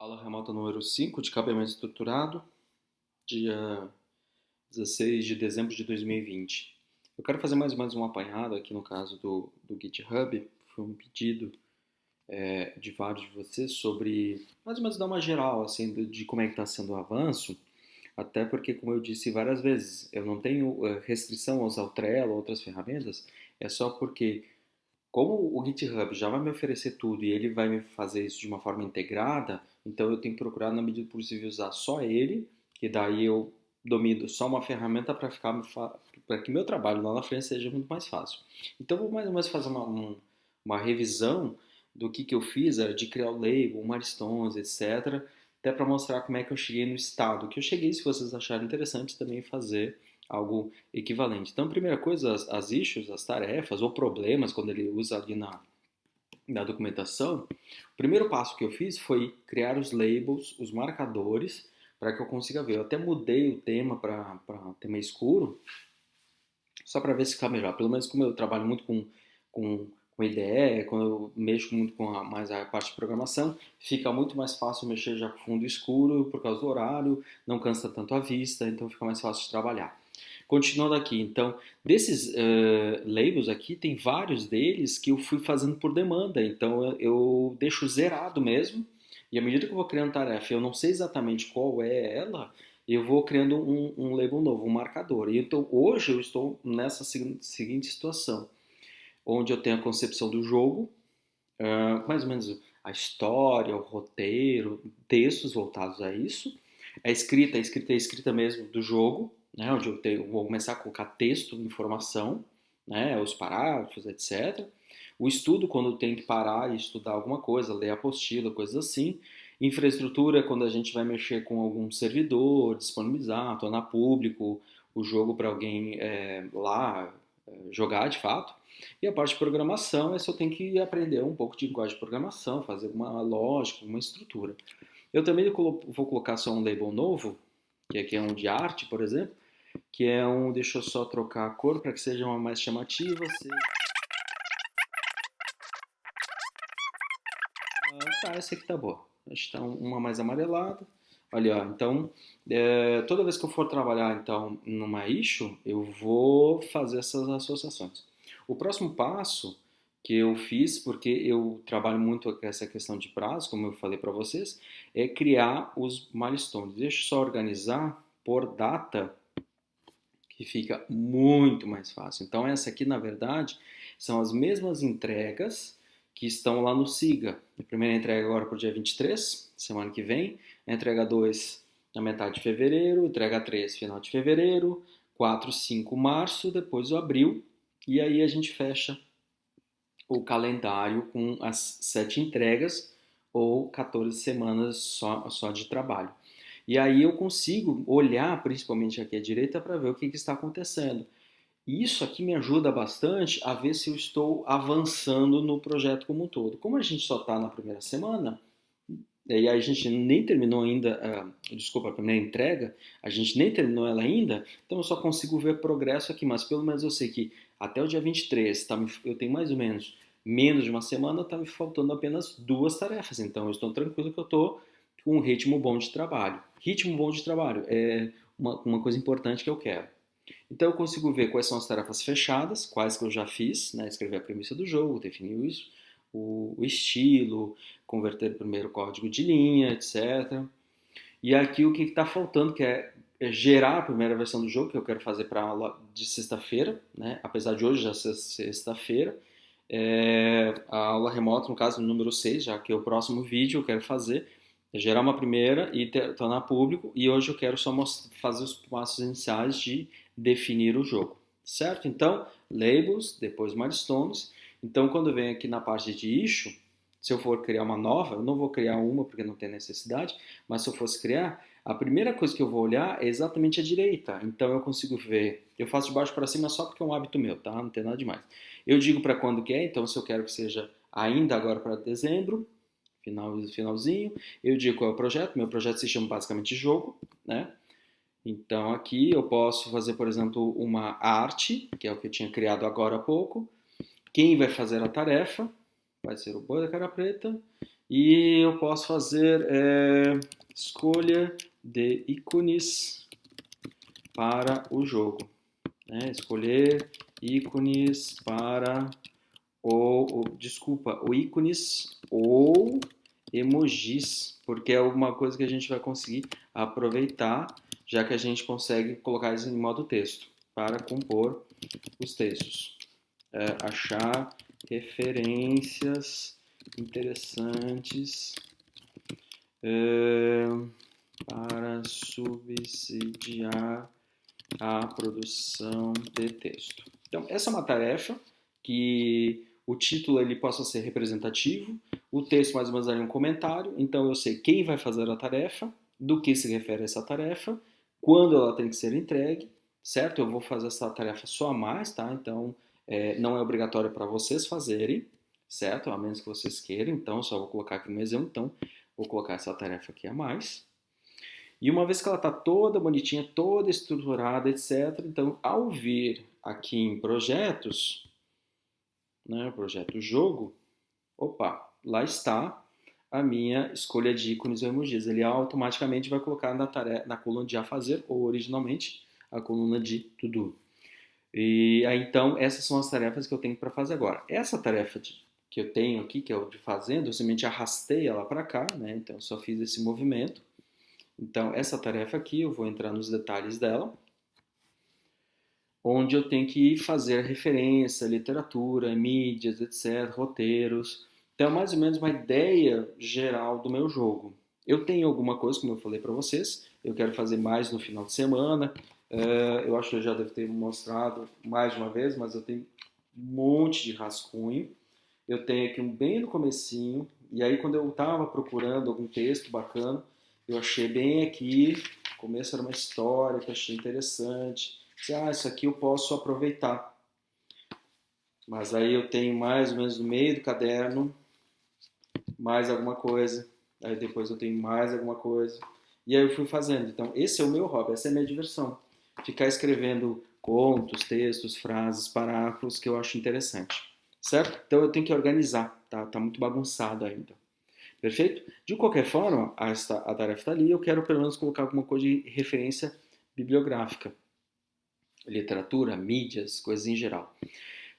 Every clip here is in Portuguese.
Aula remota número 5 de cabeamento estruturado, dia 16 de dezembro de 2020. Eu quero fazer mais ou menos um apanhado aqui no caso do GitHub. Foi um pedido de vários de vocês sobre, mais ou menos dar uma geral assim, de como é que está sendo o avanço, até porque, como eu disse várias vezes, eu não tenho restrição a usar o Trello ou outras ferramentas, é só porque como o GitHub já vai me oferecer tudo e ele vai me fazer isso de uma forma integrada, então eu tenho que procurar, na medida do possível, usar só ele, que daí eu domino só uma ferramenta para que meu trabalho lá na frente seja muito mais fácil. Então, eu vou mais ou menos fazer uma revisão do que eu fiz, era de criar o label, milestones, etc., até para mostrar como é que eu cheguei no estado que eu cheguei, se vocês acharem interessante também fazer algo equivalente. Então, primeira coisa, as issues, as tarefas ou problemas, quando ele usa ali na documentação, o primeiro passo que eu fiz foi criar os labels, os marcadores, para que eu consiga ver. Eu até mudei o tema para tema escuro, só para ver se fica melhor. Pelo menos como eu trabalho muito com IDE, quando eu mexo muito com mais a parte de programação, fica muito mais fácil mexer já com fundo escuro por causa do horário, não cansa tanto a vista, então fica mais fácil de trabalhar. Continuando aqui, então, desses labels aqui, tem vários deles que eu fui fazendo por demanda, então eu deixo zerado mesmo, e à medida que eu vou criando tarefa, eu não sei exatamente qual é ela, eu vou criando um label novo, um marcador. E então, hoje eu estou nessa seguinte situação, onde eu tenho a concepção do jogo, mais ou menos a história, o roteiro, textos voltados a isso. A escrita mesmo do jogo, né, onde vou começar a colocar texto, informação, né, os parágrafos, etc. O estudo, quando eu tenho que parar e estudar alguma coisa, ler apostila, coisas assim. Infraestrutura, quando a gente vai mexer com algum servidor, disponibilizar, tornar público o jogo para alguém lá jogar de fato. E a parte de programação é se eu tenho que aprender um pouco de linguagem de programação, fazer uma lógica, uma estrutura. Eu também vou colocar só um label novo, que aqui é um de arte, por exemplo, que é um, deixa eu só trocar a cor para que seja uma mais chamativa. Tá, essa aqui tá boa. Acho que tá uma mais amarelada. Olha, ó, então, toda vez que eu for trabalhar então numa issue, eu vou fazer essas associações. O próximo passo que eu fiz, porque eu trabalho muito com essa questão de prazo, como eu falei para vocês, é criar os milestones. Deixa eu só organizar por data, que fica muito mais fácil. Então, essa aqui, na verdade, são as mesmas entregas que estão lá no SIGA. A primeira entrega agora para o dia 23, semana que vem. A entrega 2 na metade de fevereiro. Entrega 3, final de fevereiro. 4, 5, março. Depois o abril. E aí a gente fecha o calendário com as 7 entregas ou 14 semanas só de trabalho. E aí eu consigo olhar, principalmente aqui à direita, para ver o que está acontecendo. E isso aqui me ajuda bastante a ver se eu estou avançando no projeto como um todo. Como a gente só está na primeira semana, e a gente nem terminou ainda, desculpa, a primeira entrega, a gente nem terminou ela ainda, então eu só consigo ver progresso aqui, mas pelo menos eu sei que até o dia 23, eu tenho mais ou menos de uma semana, está me faltando apenas 2 tarefas, então eu estou tranquilo que eu estou com um ritmo bom de trabalho. Ritmo bom de trabalho é uma coisa importante que eu quero. Então eu consigo ver quais são as tarefas fechadas, quais que eu já fiz, né? Escrever a premissa do jogo, definir isso, o estilo, converter o primeiro código de linha, etc. E aqui o que está faltando, que é gerar a primeira versão do jogo, que eu quero fazer para a aula de sexta-feira, né? Apesar de hoje já ser sexta-feira. A aula remota, no caso, número 6, já que é o próximo vídeo eu quero fazer, é gerar uma primeira e tornar público, e hoje eu quero só fazer os passos iniciais de definir o jogo, certo? Então, labels, depois milestones. Então, quando eu venho aqui na parte de issue, se eu for criar uma nova, eu não vou criar uma porque não tem necessidade, mas se eu fosse criar, a primeira coisa que eu vou olhar é exatamente a direita. Então, eu consigo ver, eu faço de baixo para cima só porque é um hábito meu, tá? Não tem nada demais. Eu digo para quando que é, então se eu quero que seja ainda agora para dezembro, finalzinho, eu digo qual é o projeto, meu projeto se chama basicamente jogo, né? Então aqui eu posso fazer, por exemplo, uma arte, que é o que eu tinha criado agora há pouco. Quem vai fazer a tarefa vai ser o boi da cara preta. E eu posso fazer escolha de ícones para o jogo. Né? Escolher ícones para o ícones ou emojis, porque é uma coisa que a gente vai conseguir aproveitar, já que a gente consegue colocar isso em modo texto, para compor os textos. Achar referências interessantes para subsidiar a produção de texto. Então, essa é uma tarefa que o título ele possa ser representativo, o texto mais ou menos ali um comentário, então eu sei quem vai fazer a tarefa, do que se refere essa tarefa, quando ela tem que ser entregue, certo? Eu vou fazer essa tarefa só a mais, tá? Então, não é obrigatório para vocês fazerem, certo? A menos que vocês queiram, então, só vou colocar aqui no exemplo, então, vou colocar essa tarefa aqui a mais. E uma vez que ela está toda bonitinha, toda estruturada, etc., então, ao vir aqui em projetos, né, projeto jogo, opa, lá está a minha escolha de ícones ou emojis. Ele automaticamente vai colocar na coluna de a fazer, ou originalmente a coluna de to do. E aí, então, essas são as tarefas que eu tenho para fazer agora. Essa tarefa que eu tenho aqui, que é o de fazendo, eu simplesmente arrastei ela para cá, né? Então, eu só fiz esse movimento. Então, essa tarefa aqui, eu vou entrar nos detalhes dela, onde eu tenho que fazer referência, literatura, mídias, etc., roteiros. Então, é mais ou menos uma ideia geral do meu jogo. Eu tenho alguma coisa, como eu falei para vocês, eu quero fazer mais no final de semana. Eu acho que eu já devo ter mostrado mais de uma vez, mas eu tenho um monte de rascunho. Eu tenho aqui um bem no comecinho, e aí quando eu estava procurando algum texto bacana, eu achei bem aqui, no começo era uma história que eu achei interessante. Isso aqui eu posso aproveitar. Mas aí eu tenho mais ou menos no meio do caderno, mais alguma coisa. Aí depois eu tenho mais alguma coisa. E aí eu fui fazendo. Então esse é o meu hobby, essa é a minha diversão. Ficar escrevendo contos, textos, frases, parágrafos que eu acho interessante. Certo? Então eu tenho que organizar, tá? Tá muito bagunçado ainda. Perfeito? De qualquer forma, a tarefa está ali, eu quero pelo menos colocar alguma coisa de referência bibliográfica. Literatura, mídias, coisas em geral.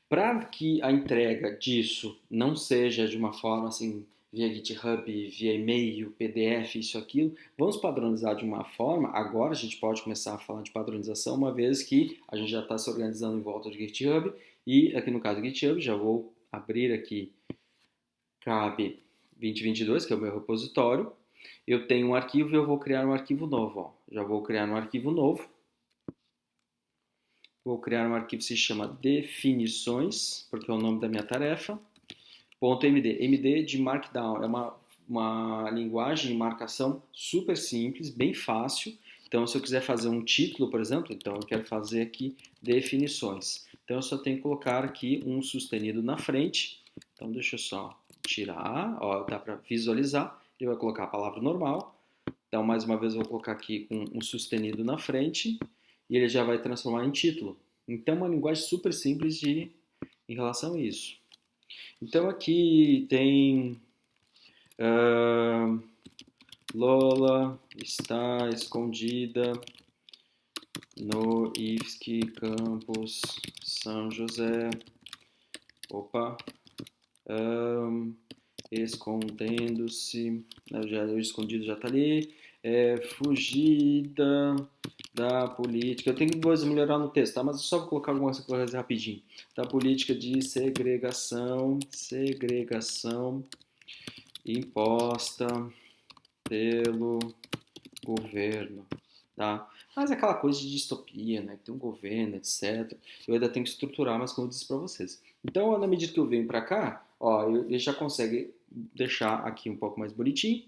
Para que a entrega disso não seja de uma forma assim, via GitHub, via e-mail, PDF, isso, aquilo, vamos padronizar de uma forma. Agora a gente pode começar a falar de padronização, uma vez que a gente já está se organizando em volta do GitHub. E aqui no caso do GitHub, já vou abrir aqui, cabe 2022, que é o meu repositório. Eu tenho um arquivo e eu vou criar um arquivo novo. Ó. Já vou criar um arquivo novo. Vou criar um arquivo que se chama definições, porque é o nome da minha tarefa. .md. MD de Markdown. É uma linguagem de marcação super simples, bem fácil. Então, se eu quiser fazer um título, por exemplo, então eu quero fazer aqui definições. Então, eu só tenho que colocar aqui um sustenido na frente. Então, deixa eu só tirar. Ó, dá para visualizar. Ele vai colocar a palavra normal. Então, mais uma vez, eu vou colocar aqui um sustenido na frente e ele já vai transformar em título. Então, é uma linguagem super simples em relação a isso. Então, aqui tem Lola está escondida no IFSC Campus São José. Opa. Escondendo-se. O escondido já está ali. Fugida da política. Eu tenho que melhorar no texto, tá? Mas eu só vou colocar algumas coisas rapidinho. Da política de segregação imposta pelo governo, tá? Mas é aquela coisa de distopia, né? Tem um governo, etc. Eu ainda tenho que estruturar, mas como eu disse para vocês. Então, na medida que eu venho para cá, ó, ele já consegue deixar aqui um pouco mais bonitinho.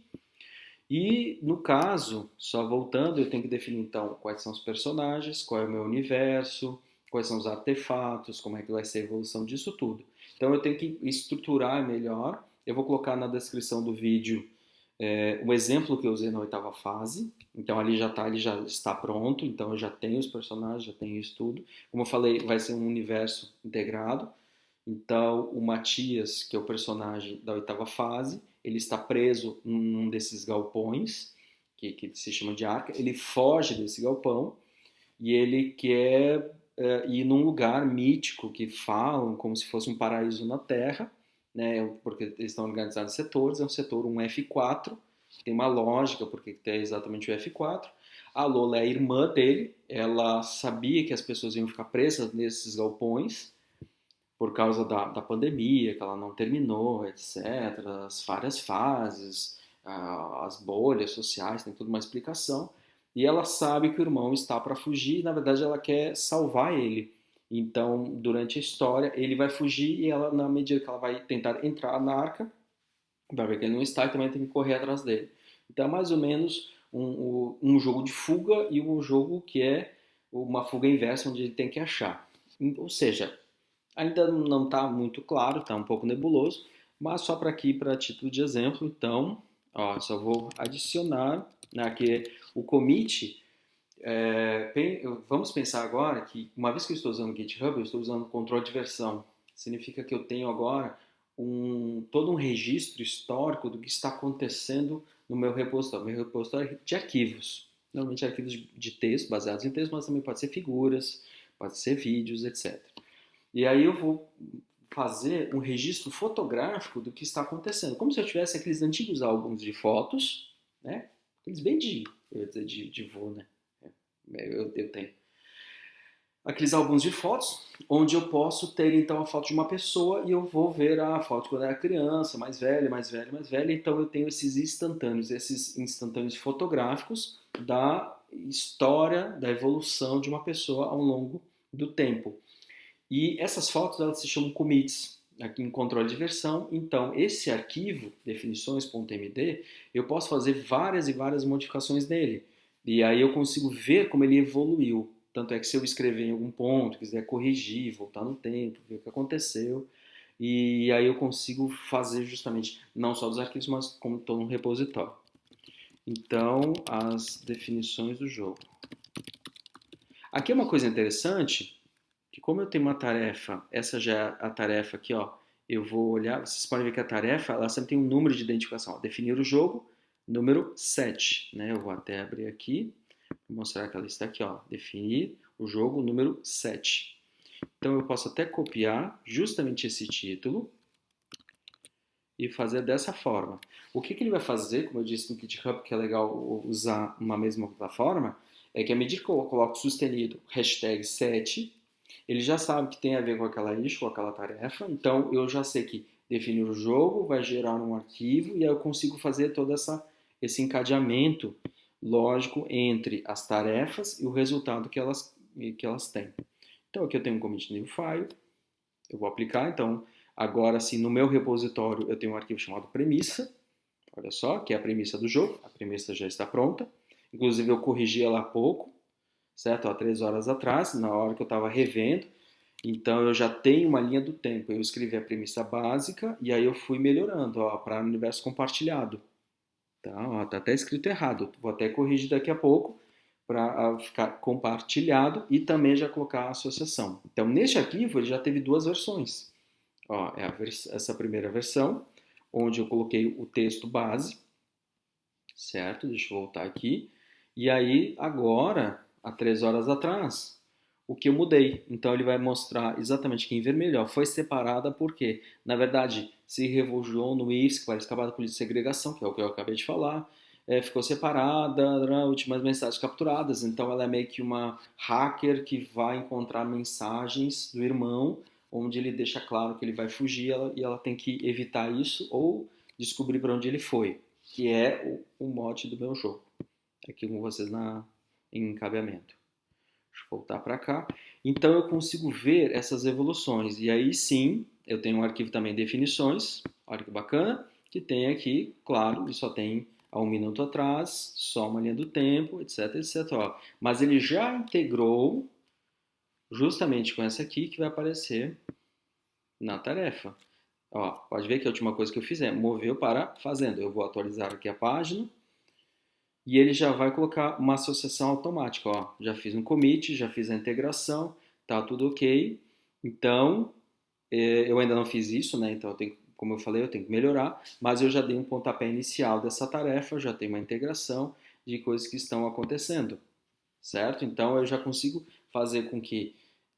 E, no caso, só voltando, eu tenho que definir, então, quais são os personagens, qual é o meu universo, quais são os artefatos, como é que vai ser a evolução disso tudo. Então, eu tenho que estruturar melhor. Eu vou colocar na descrição do vídeo o exemplo que eu usei na oitava fase. Então, ali ele já está pronto. Então, eu já tenho os personagens, já tenho isso tudo. Como eu falei, vai ser um universo integrado. Então, o Matias, que é o personagem da oitava fase, ele está preso num desses galpões, que se chama de arca, ele foge desse galpão e ele quer ir num lugar mítico que falam como se fosse um paraíso na Terra, né, porque eles estão organizados em setores, é um setor, um F4, tem uma lógica porque tem exatamente o F4. A Lola é a irmã dele, ela sabia que as pessoas iam ficar presas nesses galpões, por causa da pandemia, que ela não terminou, etc., as várias fases, as bolhas sociais, tem toda uma explicação. E ela sabe que o irmão está para fugir e, na verdade, ela quer salvar ele. Então, durante a história, ele vai fugir e ela, na medida que ela vai tentar entrar na arca, vai ver que ele não está e também tem que correr atrás dele. Então, é mais ou menos um jogo de fuga e um jogo que é uma fuga inversa, onde ele tem que achar. Ou seja, ainda não está muito claro, está um pouco nebuloso, mas só para aqui, para título de exemplo, então, ó, só vou adicionar, né, que o commit, vamos pensar agora que uma vez que eu estou usando o GitHub, eu estou usando o controle de versão. Significa que eu tenho agora todo um registro histórico do que está acontecendo no meu repositório de arquivos. Normalmente arquivos de texto, baseados em texto, mas também pode ser figuras, pode ser vídeos, etc. E aí eu vou fazer um registro fotográfico do que está acontecendo, como se eu tivesse aqueles antigos álbuns de fotos, né? Aqueles bem eu ia dizer de vô, né? Eu tenho. Aqueles álbuns de fotos, onde eu posso ter então a foto de uma pessoa e eu vou ver a foto quando era criança, mais velha, mais velha, mais velha. Então eu tenho esses instantâneos fotográficos da história, da evolução de uma pessoa ao longo do tempo. E essas fotos elas se chamam commits, aqui em controle de versão. Então, esse arquivo, definições.md, eu posso fazer várias e várias modificações nele. E aí eu consigo ver como ele evoluiu. Tanto é que se eu escrever em algum ponto, quiser corrigir, voltar no tempo, ver o que aconteceu, e aí eu consigo fazer justamente, não só dos arquivos, mas como todo um repositório. Então, as definições do jogo. Aqui é uma coisa interessante, que como eu tenho uma tarefa, essa já é a tarefa aqui, ó, eu vou olhar, vocês podem ver que a tarefa, ela sempre tem um número de identificação, ó, definir o jogo, número 7, né? Eu vou até abrir aqui, vou mostrar que ela está aqui, ó, definir o jogo, número 7. Então eu posso até copiar justamente esse título e fazer dessa forma. O que ele vai fazer, como eu disse no GitHub, que é legal usar uma mesma plataforma, é que à medida que eu coloco sustenido hashtag 7, ele já sabe que tem a ver com aquela issue, com aquela tarefa, então eu já sei que definir o jogo vai gerar um arquivo e aí eu consigo fazer todo esse encadeamento lógico entre as tarefas e o resultado que elas têm. Então aqui eu tenho um commit new file, eu vou aplicar, então agora sim no meu repositório eu tenho um arquivo chamado premissa, olha só, que é a premissa do jogo, a premissa já está pronta, inclusive eu corrigi ela há pouco, certo? Há 3 horas atrás, na hora que eu estava revendo. Então eu já tenho uma linha do tempo. Eu escrevi a premissa básica e aí eu fui melhorando para universo compartilhado. Tá? Tá até escrito errado. Vou até corrigir daqui a pouco para ficar compartilhado e também já colocar a associação. Então neste arquivo ele já teve 2 versões. Ó, essa primeira versão, onde eu coloquei o texto base, certo? Deixa eu voltar aqui. E aí agora há 3 horas atrás, o que eu mudei. Então ele vai mostrar exatamente que em vermelho ó, foi separada porque, na verdade, se refugiou no IFS, que vai escapar da polícia de segregação, que é o que eu acabei de falar, ficou separada, últimas mensagens capturadas. Então ela é meio que uma hacker que vai encontrar mensagens do irmão, onde ele deixa claro que ele vai fugir e ela tem que evitar isso ou descobrir para onde ele foi, que é o mote do meu jogo. Aqui com vocês em encabeamento. Deixa eu voltar para cá. Então eu consigo ver essas evoluções. E aí sim, eu tenho um arquivo também definições, olha que bacana, que tem aqui, claro, ele só tem há 1 minuto atrás, só uma linha do tempo, etc, etc. Ó. Mas ele já integrou justamente com essa aqui que vai aparecer na tarefa. Ó, pode ver que a última coisa que eu fiz é moveu para fazendo. Eu vou atualizar aqui a página. E ele já vai colocar uma associação automática. Ó, já fiz um commit, já fiz a integração, tá tudo ok. Então, eu ainda não fiz isso, né? Então eu tenho que como eu falei, eu tenho que melhorar, mas eu já dei um pontapé inicial dessa tarefa, já tenho uma integração de coisas que estão acontecendo, certo? Então eu já consigo fazer com que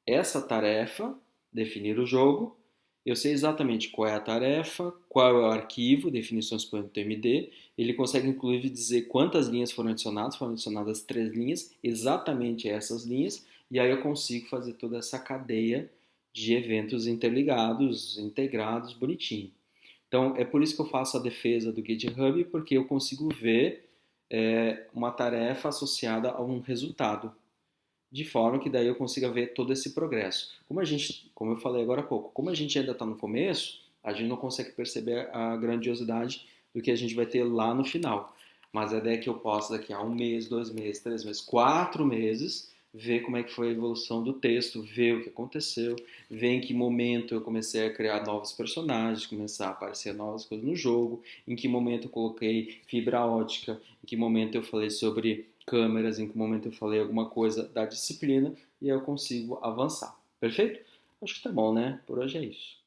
essa tarefa, definir o jogo, eu sei exatamente qual é a tarefa, qual é o arquivo, definições.tmd, ele consegue inclusive dizer quantas linhas foram adicionadas 3 linhas, exatamente essas linhas, e aí eu consigo fazer toda essa cadeia de eventos interligados, integrados, bonitinho. Então, é por isso que eu faço a defesa do GitHub, porque eu consigo ver uma tarefa associada a um resultado, de forma que daí eu consiga ver todo esse progresso. Como eu falei agora há pouco, como a gente ainda está no começo, a gente não consegue perceber a grandiosidade do que a gente vai ter lá no final. Mas a ideia é que eu possa, daqui a 1 mês, 2 meses, 3 meses, 4 meses, ver como é que foi a evolução do texto, ver o que aconteceu, ver em que momento eu comecei a criar novos personagens, começar a aparecer novas coisas no jogo, em que momento eu coloquei fibra ótica, em que momento eu falei sobre câmeras, em que momento eu falei alguma coisa da disciplina e aí eu consigo avançar. Perfeito? Acho que tá bom, né? Por hoje é isso.